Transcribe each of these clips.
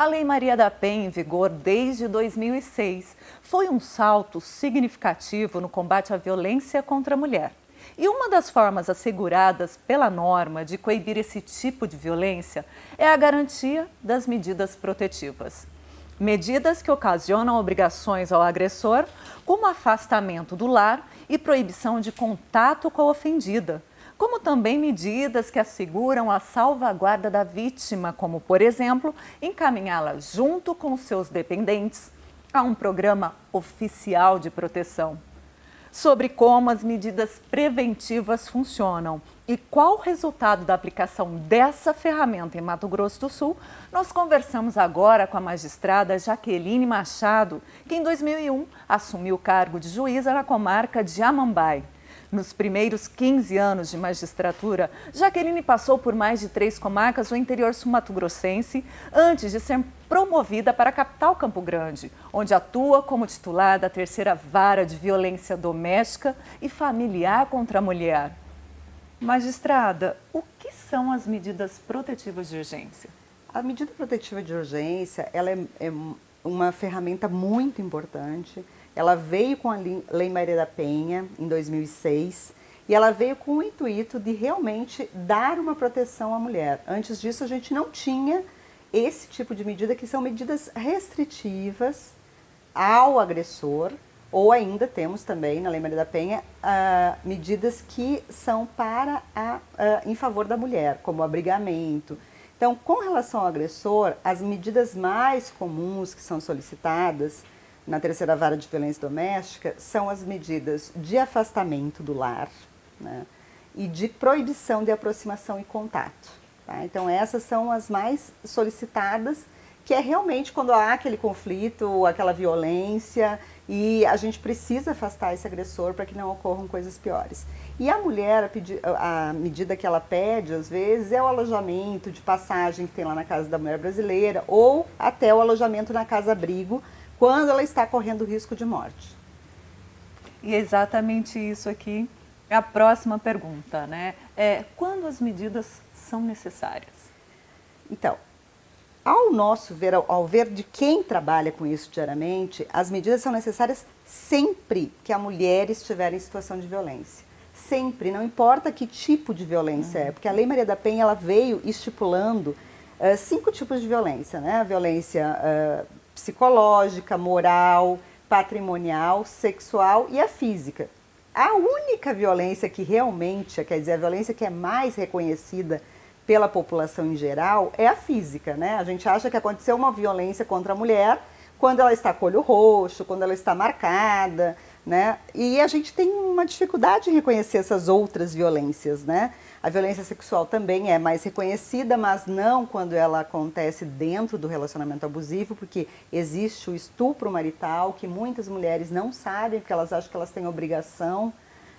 A Lei Maria da Penha, em vigor desde 2006, foi um salto significativo no combate à violência contra a mulher. E uma das formas asseguradas pela norma de coibir esse tipo de violência é a garantia das medidas protetivas. Medidas que ocasionam obrigações ao agressor, como afastamento do lar e proibição de contato com a ofendida, como também medidas que asseguram a salvaguarda da vítima, como, por exemplo, encaminhá-la junto com seus dependentes a um programa oficial de proteção. Sobre como as medidas preventivas funcionam e qual o resultado da aplicação dessa ferramenta em Mato Grosso do Sul, nós conversamos agora com a magistrada Jaqueline Machado, que em 2001 assumiu o cargo de juíza na comarca de Amambai. Nos primeiros 15 anos de magistratura, Jaqueline passou por mais de 3 comarcas do interior sul-mato-grossense, antes de ser promovida para a capital Campo Grande, onde atua como titular da 3ª Vara de Violência Doméstica e Familiar contra a Mulher. Magistrada, o que são as medidas protetivas de urgência? A medida protetiva de urgência, ela é uma ferramenta muito importante. Ela veio com a Lei Maria da Penha, em 2006, e ela veio com o intuito de realmente dar uma proteção à mulher. Antes disso, a gente não tinha esse tipo de medida, que são medidas restritivas ao agressor, ou ainda temos também, na Lei Maria da Penha, medidas que são em favor da mulher, como o abrigamento. Então, com relação ao agressor, as medidas mais comuns que são solicitadas na 3ª Vara de Violência Doméstica são as medidas de afastamento do lar, né, e de proibição de aproximação e contato. Tá? Então essas são as mais solicitadas, que é realmente quando há aquele conflito, aquela violência e a gente precisa afastar esse agressor para que não ocorram coisas piores. E a mulher, a medida que ela pede, às vezes, é o alojamento de passagem que tem lá na Casa da Mulher Brasileira ou até o alojamento na casa-abrigo, quando ela está correndo risco de morte. E é exatamente isso aqui é a próxima pergunta, né? Quando as medidas são necessárias? Então, ao ver de quem trabalha com isso diariamente, as medidas são necessárias sempre que a mulher estiver em situação de violência. Sempre, não importa que tipo de violência é, porque a Lei Maria da Penha ela veio estipulando 5 tipos de violência, né? A violência psicológica, moral, patrimonial, sexual e a física. A única violência que realmente, quer dizer, a violência que é mais reconhecida pela população em geral é a física, né? A gente acha que aconteceu uma violência contra a mulher quando ela está com o olho roxo, quando ela está marcada, né? E a gente tem uma dificuldade em reconhecer essas outras violências, né? A violência sexual também é mais reconhecida, mas não quando ela acontece dentro do relacionamento abusivo, porque existe o estupro marital, que muitas mulheres não sabem, porque elas acham que elas têm obrigação,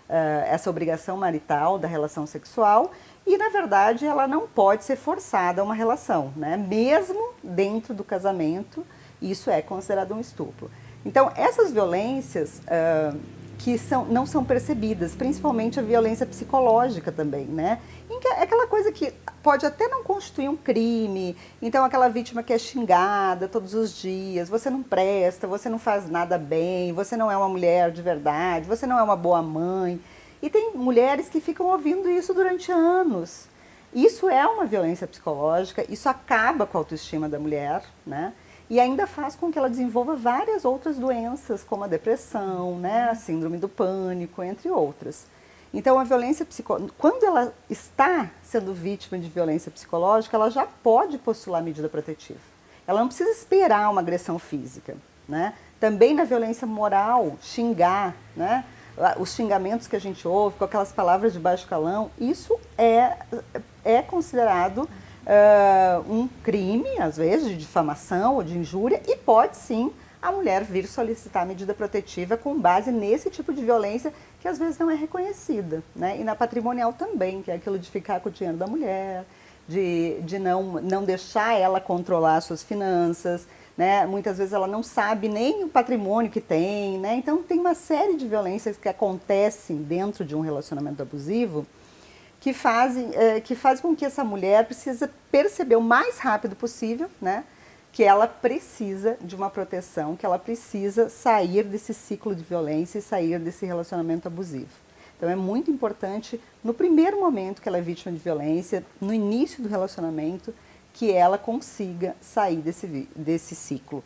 essa obrigação marital da relação sexual, e na verdade ela não pode ser forçada a uma relação, né? Mesmo dentro do casamento, isso é considerado um estupro. Então, essas violências que não são percebidas, principalmente a violência psicológica também, né? É aquela coisa que pode até não constituir um crime, então aquela vítima que é xingada todos os dias, você não presta, você não faz nada bem, você não é uma mulher de verdade, você não é uma boa mãe. E tem mulheres que ficam ouvindo isso durante anos. Isso é uma violência psicológica, isso acaba com a autoestima da mulher, né? E ainda faz com que ela desenvolva várias outras doenças, como a depressão, né, a síndrome do pânico, entre outras. Então, a violência psicológica, quando ela está sendo vítima de violência psicológica, ela já pode postular medida protetiva. Ela não precisa esperar uma agressão física, né? Também na violência moral, xingar, né? Os xingamentos que a gente ouve, com aquelas palavras de baixo calão, isso é considerado um crime, às vezes, de difamação ou de injúria, e pode sim a mulher vir solicitar medida protetiva com base nesse tipo de violência que às vezes não é reconhecida, né? E na patrimonial também, que é aquilo de ficar com o dinheiro da mulher, de não deixar ela controlar as suas finanças, né? Muitas vezes ela não sabe nem o patrimônio que tem, né? Então tem uma série de violências que acontecem dentro de um relacionamento abusivo que faz com que essa mulher precisa perceber o mais rápido possível, né, que ela precisa de uma proteção, que ela precisa sair desse ciclo de violência e sair desse relacionamento abusivo. Então é muito importante, no primeiro momento que ela é vítima de violência, no início do relacionamento, que ela consiga sair desse ciclo.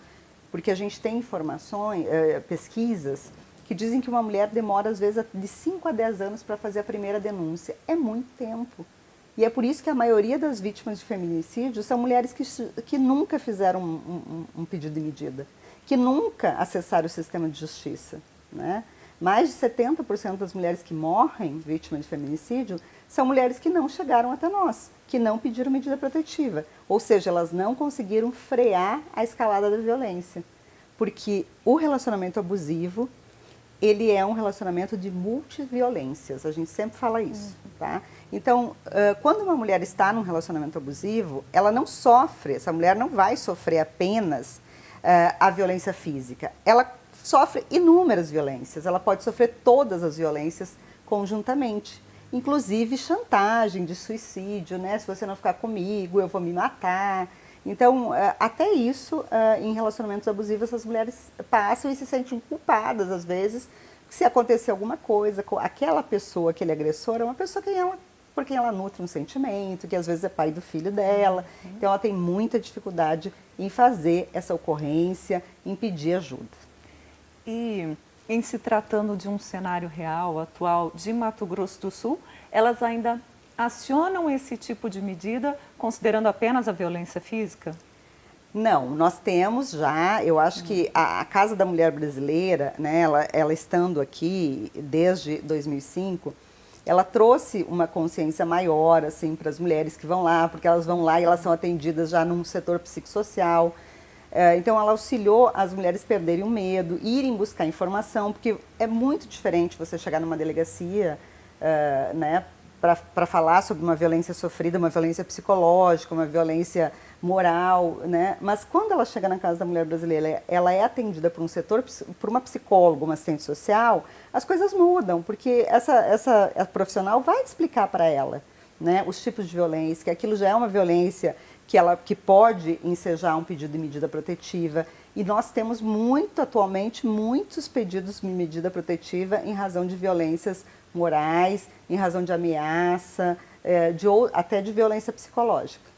Porque a gente tem informações, pesquisas, que dizem que uma mulher demora às vezes de 5 a 10 anos para fazer a primeira denúncia. É muito tempo. E é por isso que a maioria das vítimas de feminicídio são mulheres que nunca fizeram um pedido de medida, que nunca acessaram o sistema de justiça, né? Mais de 70% das mulheres que morrem vítimas de feminicídio são mulheres que não chegaram até nós, que não pediram medida protetiva. Ou seja, elas não conseguiram frear a escalada da violência. Porque o relacionamento abusivo, ele é um relacionamento de multiviolências. A gente sempre fala isso, tá? Então, quando uma mulher está num relacionamento abusivo, ela não sofre, essa mulher não vai sofrer apenas a violência física. Ela sofre inúmeras violências, ela pode sofrer todas as violências conjuntamente, inclusive chantagem de suicídio, né? Se você não ficar comigo, eu vou me matar. Então, até isso, em relacionamentos abusivos, essas mulheres passam e se sentem culpadas, às vezes, se acontecer alguma coisa com aquela pessoa, aquele agressor, é uma pessoa por quem ela nutre um sentimento, que às vezes é pai do filho dela. Então, ela tem muita dificuldade em fazer essa ocorrência, em pedir ajuda. E em se tratando de um cenário real, atual, de Mato Grosso do Sul, elas ainda acionam esse tipo de medida considerando apenas a violência física? Não, nós temos já, eu acho que a Casa da Mulher Brasileira, né, ela estando aqui desde 2005, ela trouxe uma consciência maior assim, para as mulheres que vão lá, porque elas vão lá e elas são atendidas já num setor psicossocial. Então, ela auxiliou as mulheres perderem o medo, irem buscar informação, porque é muito diferente você chegar numa delegacia, né, para falar sobre uma violência sofrida, uma violência psicológica, uma violência moral, né? Mas quando ela chega na Casa da Mulher Brasileira, ela é atendida por um setor, por uma psicóloga, uma assistente social, as coisas mudam, porque essa profissional vai explicar para ela, né, os tipos de violência, que aquilo já é uma violência que pode ensejar um pedido de medida protetiva. E nós temos atualmente, muitos pedidos de medida protetiva em razão de violências morais, em razão de ameaça, até de violência psicológica.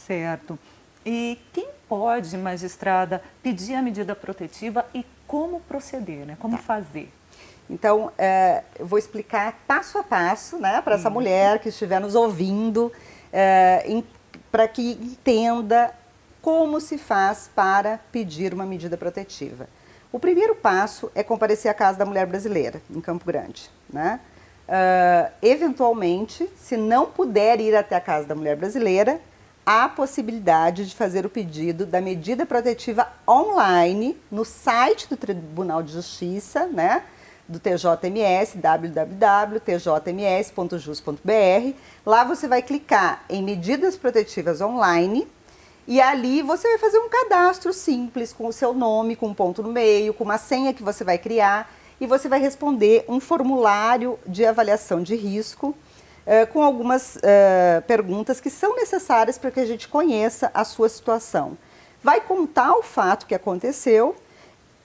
Certo. E quem pode, magistrada, pedir a medida protetiva e como proceder, né? Como fazer? Então, eu vou explicar passo a passo, né, para essa mulher que estiver nos ouvindo, para que entenda como se faz para pedir uma medida protetiva. O primeiro passo é comparecer à Casa da Mulher Brasileira, em Campo Grande, né? Eventualmente, se não puder ir até a Casa da Mulher Brasileira, há a possibilidade de fazer o pedido da medida protetiva online no site do Tribunal de Justiça, né, do TJMS, www.tjms.jus.br. Lá você vai clicar em medidas protetivas online e ali você vai fazer um cadastro simples com o seu nome, com um ponto no meio, com uma senha que você vai criar e você vai responder um formulário de avaliação de risco com algumas perguntas que são necessárias para que a gente conheça a sua situação. Vai contar o fato que aconteceu,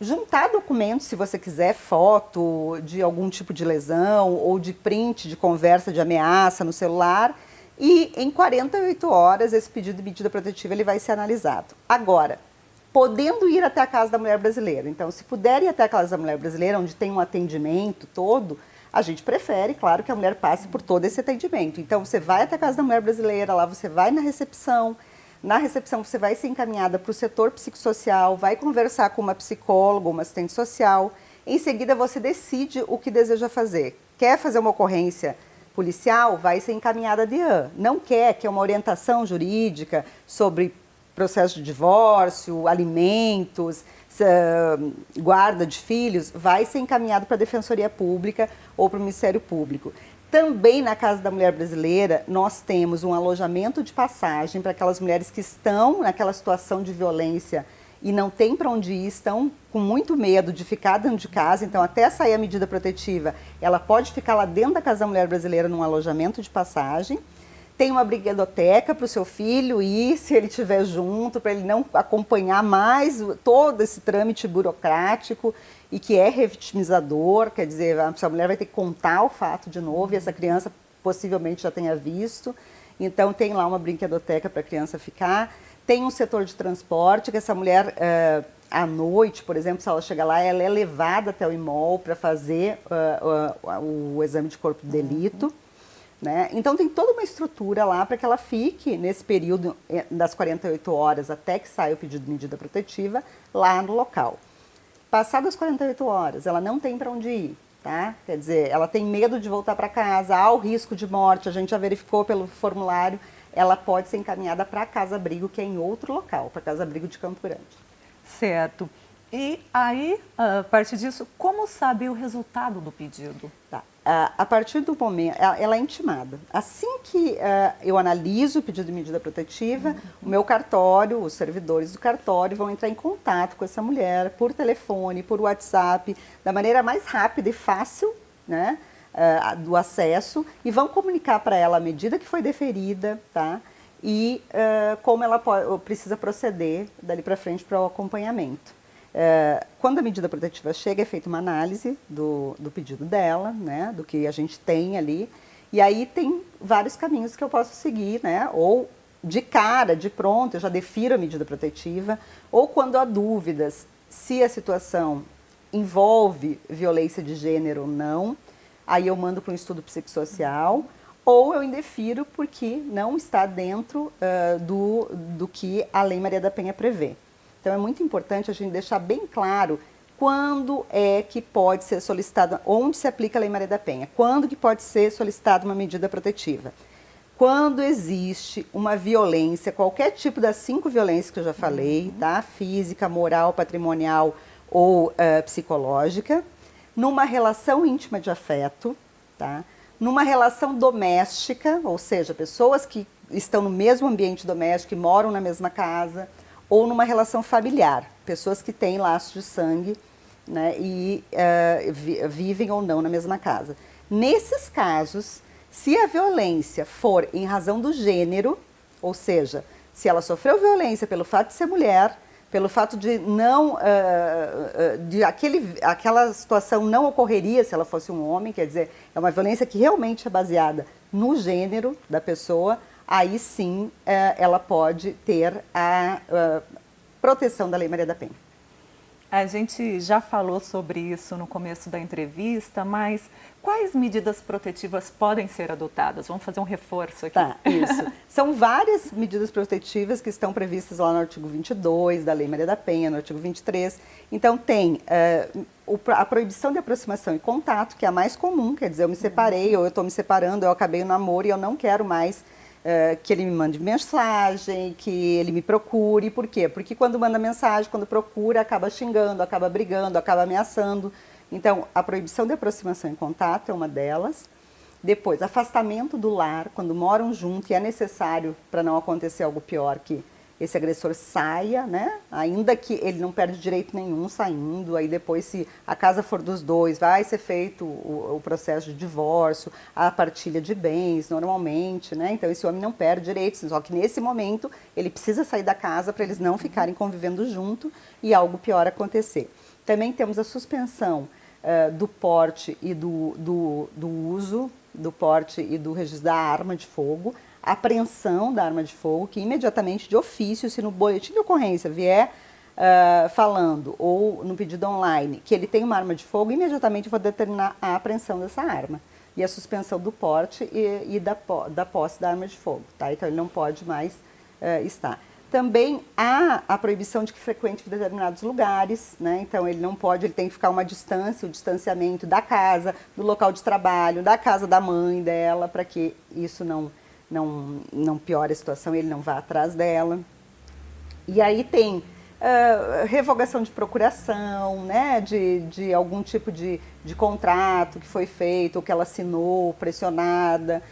juntar documentos, se você quiser, foto de algum tipo de lesão ou de print de conversa de ameaça no celular e em 48 horas esse pedido de medida protetiva ele vai ser analisado. Agora, podendo ir até a Casa da Mulher Brasileira, então se puder ir até a Casa da Mulher Brasileira, onde tem um atendimento todo, a gente prefere, claro, que a mulher passe por todo esse atendimento. Então você vai até a Casa da Mulher Brasileira, lá você vai na recepção você vai ser encaminhada para o setor psicossocial, vai conversar com uma psicóloga, uma assistente social. Em seguida, você decide o que deseja fazer. Quer fazer uma ocorrência policial? Vai ser encaminhada à DEAN. Não quer uma orientação jurídica sobre processo de divórcio, alimentos, guarda de filhos? Vai ser encaminhado para a Defensoria Pública ou para o Ministério Público. Também na Casa da Mulher Brasileira, nós temos um alojamento de passagem para aquelas mulheres que estão naquela situação de violência e não tem para onde ir, estão com muito medo de ficar dentro de casa. Então, até sair a medida protetiva, ela pode ficar lá dentro da Casa da Mulher Brasileira num alojamento de passagem. Tem uma brinquedoteca para o seu filho ir, se ele estiver junto, para ele não acompanhar mais todo esse trâmite burocrático e que é revitimizador, quer dizer, a mulher vai ter que contar o fato de novo e essa criança possivelmente já tenha visto. Então tem lá uma brinquedoteca para a criança ficar. Tem um setor de transporte que essa mulher, à noite, por exemplo, se ela chegar lá, ela é levada até o IMOL para fazer o exame de corpo de delito. Né? Então tem toda uma estrutura lá para que ela fique nesse período das 48 horas até que saia o pedido de medida protetiva lá no local. Passadas as 48 horas, ela não tem para onde ir, tá? Quer dizer, ela tem medo de voltar para casa, há o risco de morte, a gente já verificou pelo formulário, ela pode ser encaminhada para a casa-abrigo, que é em outro local, para a casa-abrigo de Campo Grande. Certo. E aí, a partir disso, como saber o resultado do pedido? Tá. A partir do momento, ela é intimada. Assim que eu analiso o pedido de medida protetiva, o meu cartório, os servidores do cartório vão entrar em contato com essa mulher por telefone, por WhatsApp, da maneira mais rápida e fácil, né, do acesso, e vão comunicar para ela a medida que foi deferida, tá, e como ela precisa proceder dali para frente para o acompanhamento. Quando a medida protetiva chega, é feita uma análise do pedido dela, né, do que a gente tem ali, e aí tem vários caminhos que eu posso seguir, né, ou de cara, de pronto, eu já defiro a medida protetiva, ou quando há dúvidas se a situação envolve violência de gênero ou não, aí eu mando para um estudo psicossocial, ou eu indefiro porque não está dentro do que a Lei Maria da Penha prevê. Então, é muito importante a gente deixar bem claro quando é que pode ser solicitada, onde se aplica a Lei Maria da Penha, quando que pode ser solicitada uma medida protetiva. Quando existe uma violência, qualquer tipo das 5 violências que eu já falei, tá? Física, moral, patrimonial ou psicológica, numa relação íntima de afeto, tá? Numa relação doméstica, ou seja, pessoas que estão no mesmo ambiente doméstico, que moram na mesma casa, ou numa relação familiar, pessoas que têm laços de sangue, né, e vivem ou não na mesma casa. Nesses casos, se a violência for em razão do gênero, ou seja, se ela sofreu violência pelo fato de ser mulher, pelo fato de não, aquela situação não ocorreria se ela fosse um homem, quer dizer, é uma violência que realmente é baseada no gênero da pessoa, aí sim ela pode ter a proteção da Lei Maria da Penha. A gente já falou sobre isso no começo da entrevista, mas quais medidas protetivas podem ser adotadas? Vamos fazer um reforço aqui. Tá, isso. São várias medidas protetivas que estão previstas lá no artigo 22 da Lei Maria da Penha, no artigo 23. Então, tem a proibição de aproximação e contato, que é a mais comum, quer dizer, eu me separei ou eu estou me separando, eu acabei o namoro e eu não quero mais que ele me mande mensagem, que ele me procure. Por quê? Porque quando manda mensagem, quando procura, acaba xingando, acaba brigando, acaba ameaçando. Então, a proibição de aproximação e contato é uma delas. Depois, afastamento do lar, quando moram junto e é necessário para não acontecer algo pior, que esse agressor saia, né? Ainda que ele não perde direito nenhum saindo, aí depois, se a casa for dos dois, vai ser feito o processo de divórcio, a partilha de bens, normalmente, né? Então, esse homem não perde direitos, só que nesse momento ele precisa sair da casa para eles não ficarem convivendo junto e algo pior acontecer. Também temos a suspensão do porte e do uso, do porte e do registro da arma de fogo, apreensão da arma de fogo, que imediatamente, de ofício, se no boletim de ocorrência vier falando, ou no pedido online, que ele tem uma arma de fogo, imediatamente vou determinar a apreensão dessa arma e a suspensão do porte e da posse da arma de fogo, tá? Então, ele não pode mais estar. Também há a proibição de que frequente determinados lugares, né? Então ele não pode, ele tem que ficar uma distância, o distanciamento da casa, do local de trabalho, da casa da mãe dela, para que isso não piore a situação, ele não vá atrás dela. E aí tem revogação de procuração, né? De algum tipo de contrato que foi feito, ou que ela assinou, pressionada,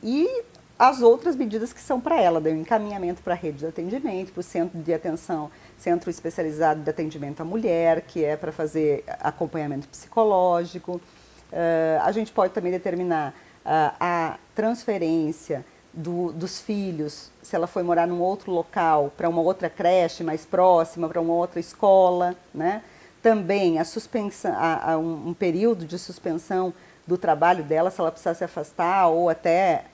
e as outras medidas que são para ela, deu encaminhamento para a rede de atendimento, para o centro de atenção, centro especializado de atendimento à mulher, que é para fazer acompanhamento psicológico. A gente pode também determinar a transferência dos filhos, se ela foi morar num outro local, para uma outra creche mais próxima, para uma outra escola, né? Também a suspensão, um período de suspensão do trabalho dela, se ela precisar se afastar, ou até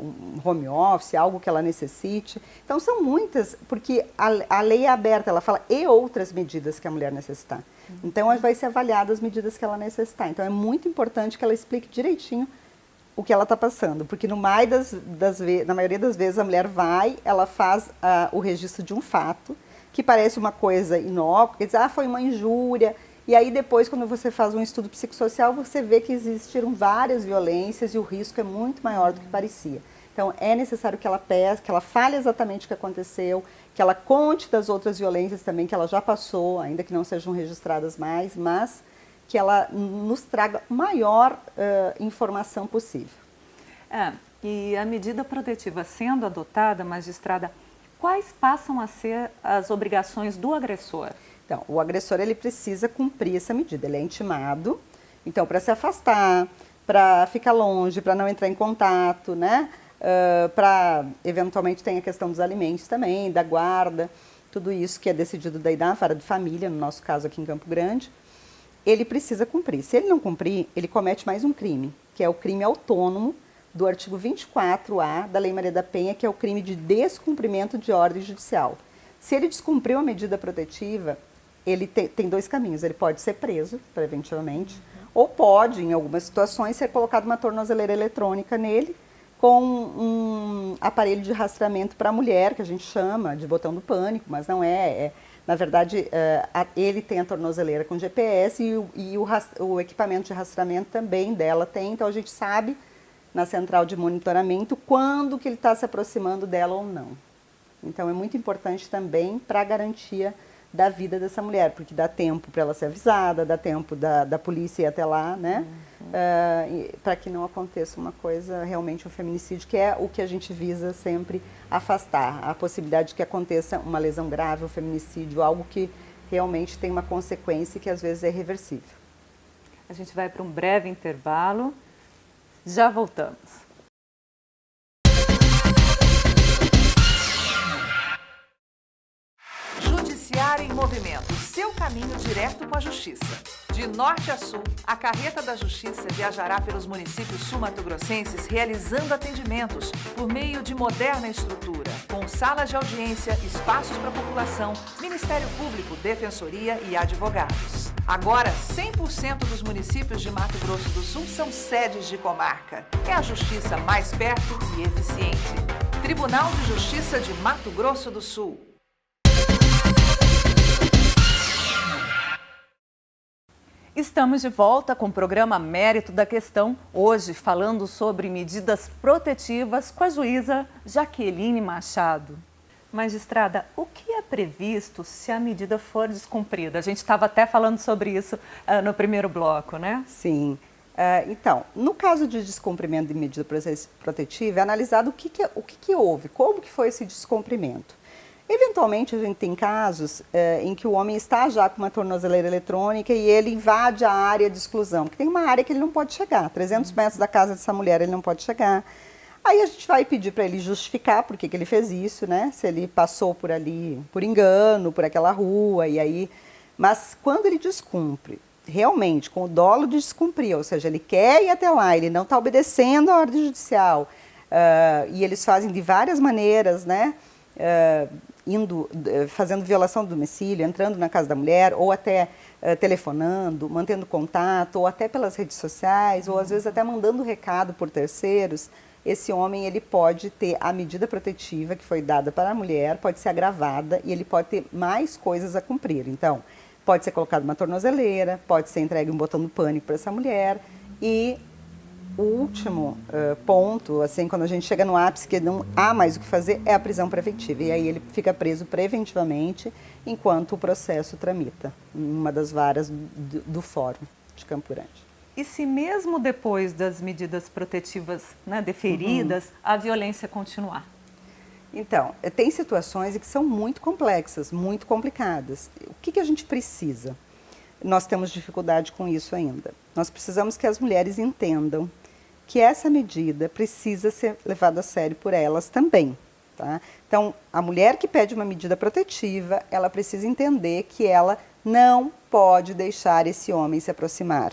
um home office, algo que ela necessite. Então são muitas, porque a lei é aberta, ela fala e outras medidas que a mulher necessitar. Então vai ser avaliada as medidas que ela necessitar. Então é muito importante que ela explique direitinho o que ela está passando, porque na maioria das vezes a mulher ela faz o registro de um fato, que parece uma coisa inócua, quer dizer, foi uma injúria, e aí depois quando você faz um estudo psicossocial, você vê que existiram várias violências e o risco é muito maior do que parecia. Então é necessário que ela peça, que ela fale exatamente o que aconteceu, que ela conte das outras violências também que ela já passou, ainda que não sejam registradas mais, mas que ela nos traga maior informação possível. E a medida protetiva sendo adotada, magistrada, quais passam a ser as obrigações do agressor? Então, o agressor ele precisa cumprir essa medida, ele é intimado, então para se afastar, para ficar longe, para não entrar em contato, né? Para, eventualmente, tem a questão dos alimentos também, da guarda, tudo isso que é decidido daí da vara de família, no nosso caso aqui em Campo Grande, ele precisa cumprir. Se ele não cumprir, ele comete mais um crime, que é o crime autônomo do artigo 24A da Lei Maria da Penha, que é o crime de descumprimento de ordem judicial. Se ele descumpriu a medida protetiva, ele tem dois caminhos. Ele pode ser preso, preventivamente, ou pode, em algumas situações, ser colocado uma tornozeleira eletrônica nele, com um aparelho de rastreamento para a mulher, que a gente chama de botão do pânico, mas não é. Na verdade, ele tem a tornozeleira com GPS e o equipamento de rastreamento também dela tem, então a gente sabe na central de monitoramento quando que ele está se aproximando dela ou não. Então é muito importante também para a garantia da vida dessa mulher, porque dá tempo para ela ser avisada, dá tempo da polícia ir até lá, né? Para que não aconteça uma coisa, realmente um feminicídio, que é o que a gente visa sempre afastar. A possibilidade de que aconteça uma lesão grave, um feminicídio, algo que realmente tem uma consequência e que às vezes é irreversível. A gente vai para um breve intervalo, já voltamos. Judiciário em Movimento, seu caminho direto com a Justiça. De norte a sul, a Carreta da Justiça viajará pelos municípios sul-mato-grossenses realizando atendimentos por meio de moderna estrutura, com salas de audiência, espaços para a população, Ministério Público, Defensoria e advogados. Agora, 100% dos municípios de Mato Grosso do Sul são sedes de comarca. É a justiça mais perto e eficiente. Tribunal de Justiça de Mato Grosso do Sul. Estamos de volta com o programa Mérito da Questão, hoje falando sobre medidas protetivas com a juíza Jaqueline Machado. Magistrada, o que é previsto se a medida for descumprida? A gente estava até falando sobre isso no primeiro bloco, né? Sim. Então, no caso de descumprimento de medida protetiva, é analisado o que houve, como que foi esse descumprimento. Eventualmente, a gente tem casos em que o homem está já com uma tornozeleira eletrônica e ele invade a área de exclusão, porque tem uma área que ele não pode chegar, 300 metros da casa dessa mulher ele não pode chegar. Aí a gente vai pedir para ele justificar por que ele fez isso, né? Se ele passou por ali por engano, por aquela rua, e aí... Mas quando ele descumpre, realmente, com o dolo de descumprir, ou seja, ele quer ir até lá, ele não está obedecendo a ordem judicial, e eles fazem de várias maneiras, né? Fazendo violação do domicílio, entrando na casa da mulher, ou até telefonando, mantendo contato, ou até pelas redes sociais, ou às vezes até mandando recado por terceiros, esse homem ele pode ter a medida protetiva que foi dada para a mulher, pode ser agravada e ele pode ter mais coisas a cumprir. Então, pode ser colocado uma tornozeleira, pode ser entregue um botão do pânico para essa mulher e o último ponto, assim, quando a gente chega no ápice que não há mais o que fazer, é a prisão preventiva. E aí ele fica preso preventivamente enquanto o processo tramita, em uma das varas do Fórum de Campo Grande. E se mesmo depois das medidas protetivas, né, deferidas, a violência continuar? Então, tem situações que são muito complexas, muito complicadas. O que a gente precisa? Nós temos dificuldade com isso ainda. Nós precisamos que as mulheres entendam que essa medida precisa ser levada a sério por elas também. Tá? Então, a mulher que pede uma medida protetiva, ela precisa entender que ela não pode deixar esse homem se aproximar.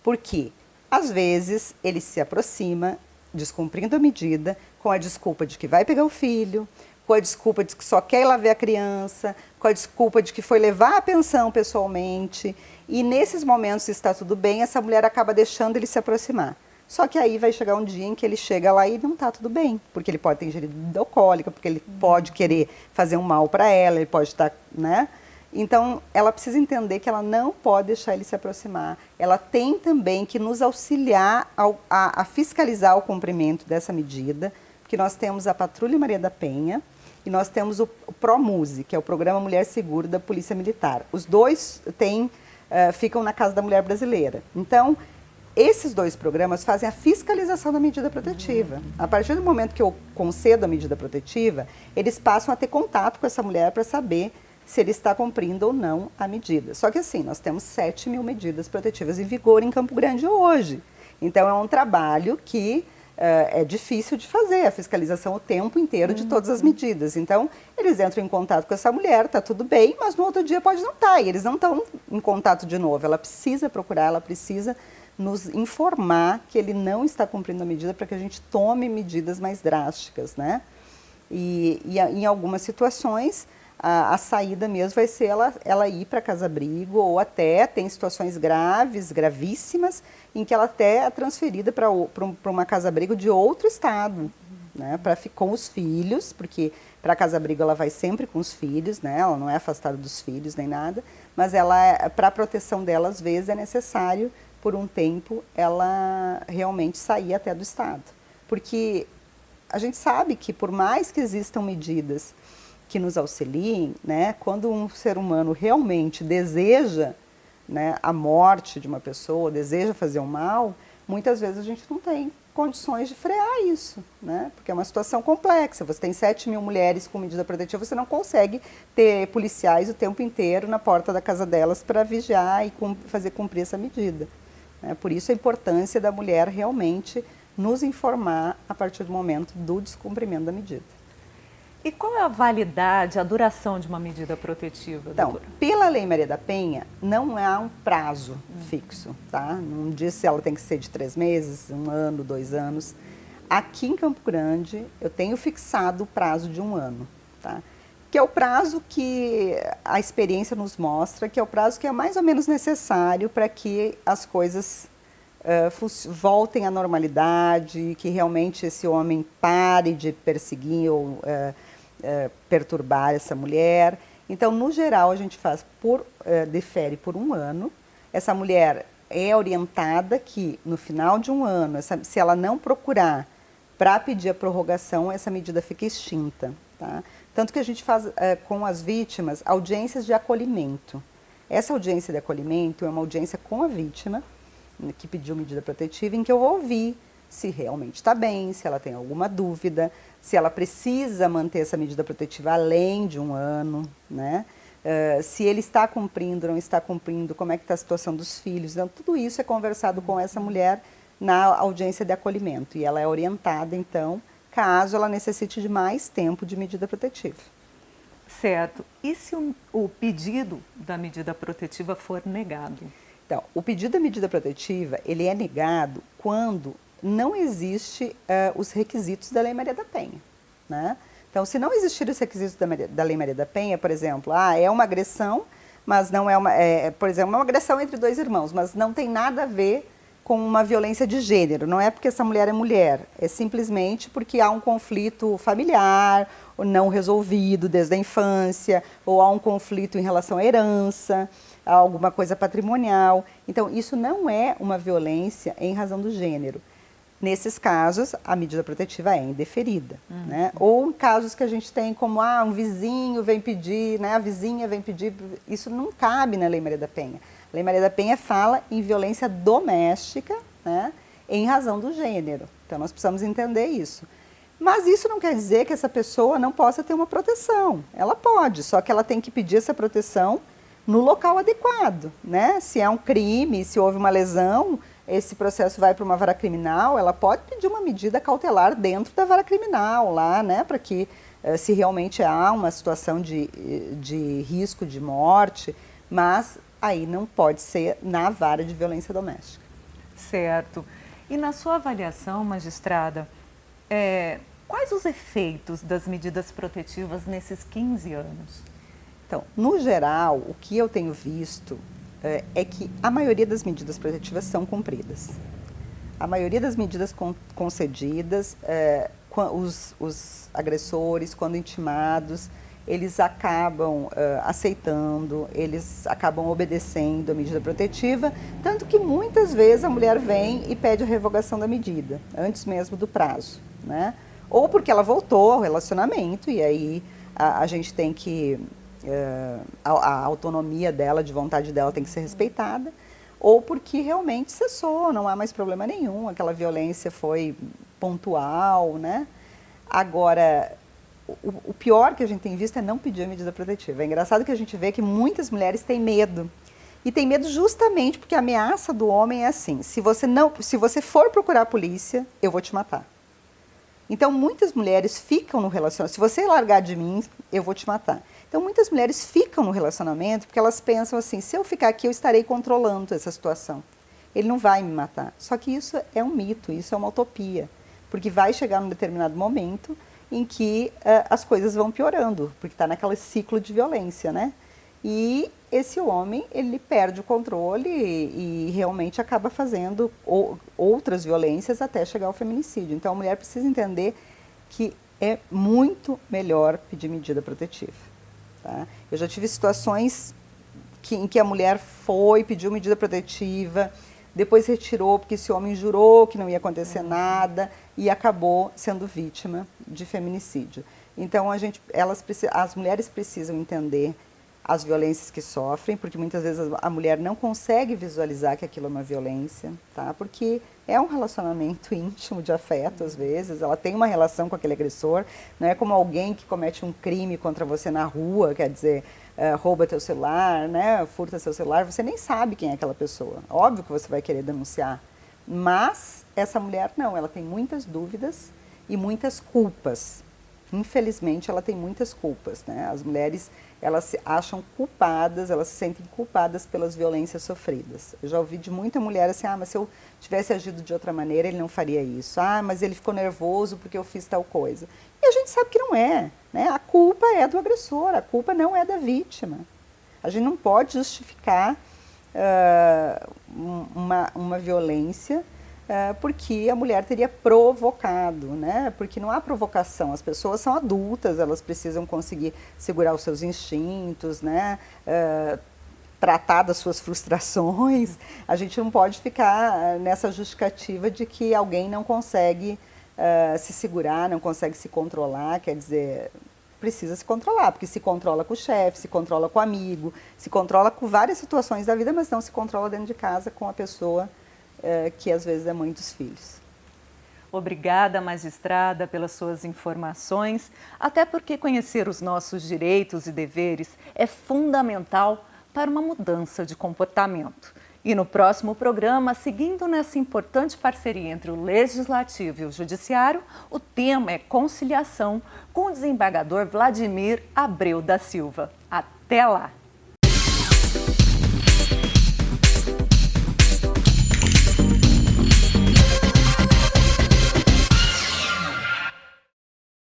Por quê? Às vezes, ele se aproxima, descumprindo a medida, com a desculpa de que vai pegar o filho, com a desculpa de que só quer ir lá ver a criança, com a desculpa de que foi levar a pensão pessoalmente. E nesses momentos, se está tudo bem, essa mulher acaba deixando ele se aproximar. Só que aí vai chegar um dia em que ele chega lá e não está tudo bem, porque ele pode ter ingerido bebida alcoólica, porque ele pode querer fazer um mal para ela, ele pode estar, né? Então, ela precisa entender que ela não pode deixar ele se aproximar. Ela tem também que nos auxiliar a fiscalizar o cumprimento dessa medida, porque nós temos a Patrulha Maria da Penha e nós temos o PROMUSE, que é o Programa Mulher Segura da Polícia Militar. Os dois ficam na Casa da Mulher Brasileira. Então, esses dois programas fazem a fiscalização da medida protetiva. A partir do momento que eu concedo a medida protetiva, eles passam a ter contato com essa mulher para saber se ele está cumprindo ou não a medida. Só que assim, nós temos 7.000 medidas protetivas em vigor em Campo Grande hoje. Então, é um trabalho que é difícil de fazer, a fiscalização o tempo inteiro de todas as medidas. Então, eles entram em contato com essa mulher, está tudo bem, mas no outro dia pode não estar, e eles não estão em contato de novo. Ela precisa procurar, ela precisa nos informar que ele não está cumprindo a medida para que a gente tome medidas mais drásticas, né? E em algumas situações, a saída mesmo vai ser ela ir para casa-abrigo, ou até tem situações graves, gravíssimas, em que ela até é transferida para uma casa-abrigo de outro estado, né? Com os filhos, porque para a casa-abrigo ela vai sempre com os filhos, né? Ela não é afastada dos filhos nem nada, mas para a proteção dela, às vezes, é necessário por um tempo, ela realmente sair até do estado. Porque a gente sabe que, por mais que existam medidas que nos auxiliem, né, quando um ser humano realmente deseja, né, a morte de uma pessoa, deseja fazer um mal, muitas vezes a gente não tem condições de frear isso, né, porque é uma situação complexa. Você tem 7.000 mulheres com medida protetiva, você não consegue ter policiais o tempo inteiro na porta da casa delas para vigiar e fazer cumprir essa medida. Por isso a importância da mulher realmente nos informar a partir do momento do descumprimento da medida. E qual é a validade, a duração de uma medida protetiva, então, doutora? Pela Lei Maria da Penha, não há um prazo fixo, tá? Não diz se ela tem que ser de 3 meses, 1 ano, 2 anos. Aqui em Campo Grande, eu tenho fixado o prazo de 1 ano, tá? Que é o prazo que a experiência nos mostra, que é o prazo que é mais ou menos necessário para que as coisas voltem à normalidade, que realmente esse homem pare de perseguir ou perturbar essa mulher. Então, no geral, a gente defere por 1 ano. Essa mulher é orientada que no final de 1 ano, se ela não procurar para pedir a prorrogação, essa medida fica extinta, tá? Tanto que a gente faz com as vítimas audiências de acolhimento. Essa audiência de acolhimento é uma audiência com a vítima, que pediu medida protetiva, em que eu vou ouvir se realmente está bem, se ela tem alguma dúvida, se ela precisa manter essa medida protetiva além de 1 ano, né? Se ele está cumprindo, não está cumprindo, como é que está a situação dos filhos. Então, tudo isso é conversado com essa mulher na audiência de acolhimento. E ela é orientada, então, caso ela necessite de mais tempo de medida protetiva. Certo. E se o pedido da medida protetiva for negado? Então, o pedido da medida protetiva, ele é negado quando não existe os requisitos da Lei Maria da Penha, né? Então, se não existirem os requisitos da Lei Maria da Penha, por exemplo, é uma agressão, mas não por exemplo, uma agressão entre 2 irmãos, mas não tem nada a ver com uma violência de gênero. Não é porque essa mulher é mulher, é simplesmente porque há um conflito familiar, ou não resolvido desde a infância, ou há um conflito em relação à herança, a alguma coisa patrimonial. Então, isso não é uma violência em razão do gênero. Nesses casos, a medida protetiva é indeferida, né? Ou em casos que a gente tem como, um vizinho vem pedir, né? A vizinha vem pedir, isso não cabe na Lei Maria da Penha. A Lei Maria da Penha fala em violência doméstica, né? Em razão do gênero. Então, nós precisamos entender isso. Mas isso não quer dizer que essa pessoa não possa ter uma proteção. Ela pode, só que ela tem que pedir essa proteção no local adequado, né? Se é um crime, se houve uma lesão, esse processo vai para uma vara criminal, ela pode pedir uma medida cautelar dentro da vara criminal lá, né, para que se realmente há uma situação de risco de morte, mas aí não pode ser na vara de violência doméstica. Certo. E na sua avaliação, magistrada, quais os efeitos das medidas protetivas nesses 15 anos? Então, no geral, o que eu tenho visto é que a maioria das medidas protetivas são cumpridas. A maioria das medidas concedidas, os agressores, quando intimados, eles acabam aceitando, eles acabam obedecendo a medida protetiva, tanto que muitas vezes a mulher vem e pede a revogação da medida, antes mesmo do prazo, né? Ou porque ela voltou ao relacionamento e aí a gente tem que, a autonomia dela, de vontade dela tem que ser respeitada, ou porque realmente cessou, não há mais problema nenhum, aquela violência foi pontual, né? Agora, o pior que a gente tem visto é não pedir a medida protetiva. É engraçado que a gente vê que muitas mulheres têm medo. E tem medo justamente porque a ameaça do homem é assim, se você for procurar a polícia, eu vou te matar. Então, muitas mulheres ficam no relacionamento, se você largar de mim, eu vou te matar. Então, muitas mulheres ficam no relacionamento porque elas pensam assim, se eu ficar aqui, eu estarei controlando essa situação. Ele não vai me matar. Só que isso é um mito, isso é uma utopia. Porque vai chegar num determinado momento em que as coisas vão piorando, porque está naquele ciclo de violência, né? E esse homem, ele perde o controle e realmente acaba fazendo outras violências até chegar ao feminicídio. Então, a mulher precisa entender que é muito melhor pedir medida protetiva. Tá? Eu já tive situações em que a mulher foi, pediu medida protetiva, depois retirou porque esse homem jurou que não ia acontecer nada e acabou sendo vítima de feminicídio. Então, as mulheres precisam entender as violências que sofrem, porque muitas vezes a mulher não consegue visualizar que aquilo é uma violência, tá? Porque é um relacionamento íntimo de afeto, às vezes, ela tem uma relação com aquele agressor, não é como alguém que comete um crime contra você na rua, quer dizer, rouba teu celular, né? Furta seu celular, você nem sabe quem é aquela pessoa. Óbvio que você vai querer denunciar, mas essa mulher não, ela tem muitas dúvidas e muitas culpas. Infelizmente, ela tem muitas culpas, né? As mulheres, elas se acham culpadas, elas se sentem culpadas pelas violências sofridas. Eu já ouvi de muita mulher assim, mas se eu tivesse agido de outra maneira, ele não faria isso. Mas ele ficou nervoso porque eu fiz tal coisa. E a gente sabe que não é, né? A culpa é do agressor, a culpa não é da vítima. A gente não pode justificar uma violência porque a mulher teria provocado, né? Porque não há provocação, as pessoas são adultas, elas precisam conseguir segurar os seus instintos, né? Tratar das suas frustrações. A gente não pode ficar nessa justificativa de que alguém não consegue se segurar, não consegue se controlar, quer dizer, precisa se controlar, porque se controla com o chefe, se controla com o amigo, se controla com várias situações da vida, mas não se controla dentro de casa com a pessoa que às vezes é mãe dos filhos. Obrigada, magistrada, pelas suas informações, até porque conhecer os nossos direitos e deveres é fundamental para uma mudança de comportamento. E no próximo programa, seguindo nessa importante parceria entre o Legislativo e o Judiciário, o tema é conciliação com o desembargador Vladimir Abreu da Silva. Até lá!